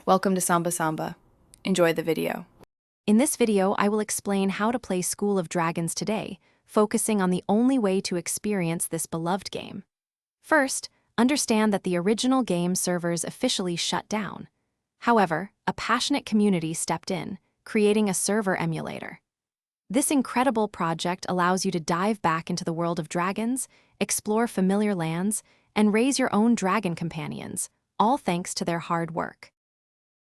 Welcome to Samba Samba. Enjoy the video. In this video, I will explain how to play School of Dragons today, focusing on the only way to experience this beloved game. First, understand that the original game servers officially shut down. However, a passionate community stepped in, creating a server emulator. This incredible project allows you to dive back into the world of dragons, explore familiar lands, and raise your own dragon companions, all thanks to their hard work.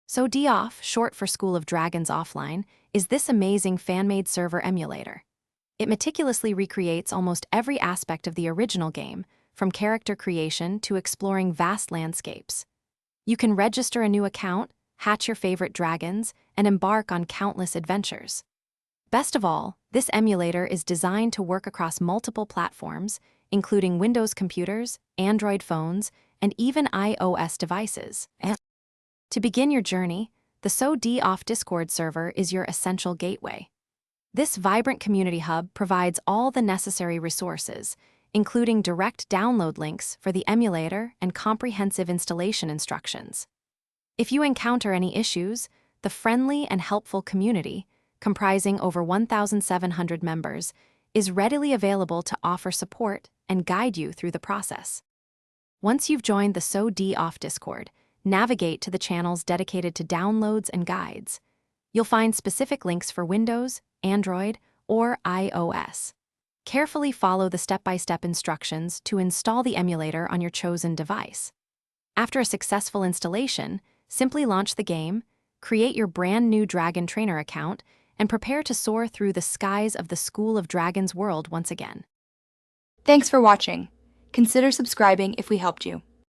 SoDoff, short for School of Dragons Offline, is this amazing fan-made server emulator. It meticulously recreates almost every aspect of the original game, from character creation to exploring vast landscapes. You can register a new account, hatch your favorite dragons, and embark on countless adventures. Best of all, this emulator is designed to work across multiple platforms, including Windows computers, Android phones, and even iOS devices. To begin your journey, the SoDoff Discord server is your essential gateway. This vibrant community hub provides all the necessary resources, including direct download links for the emulator and comprehensive installation instructions. If you encounter any issues, the friendly and helpful community, comprising over 1,700 members, is readily available to offer support and guide you through the process. Once you've joined the SoDoff Discord, navigate to the channels dedicated to downloads and guides. You'll find specific links for Windows, Android, or iOS. Carefully follow the step-by-step instructions to install the emulator on your chosen device. After a successful installation, simply launch the game, create your brand new Dragon Trainer account, and prepare to soar through the skies of the School of Dragons world once again. Thanks for watching. Consider subscribing if we helped you.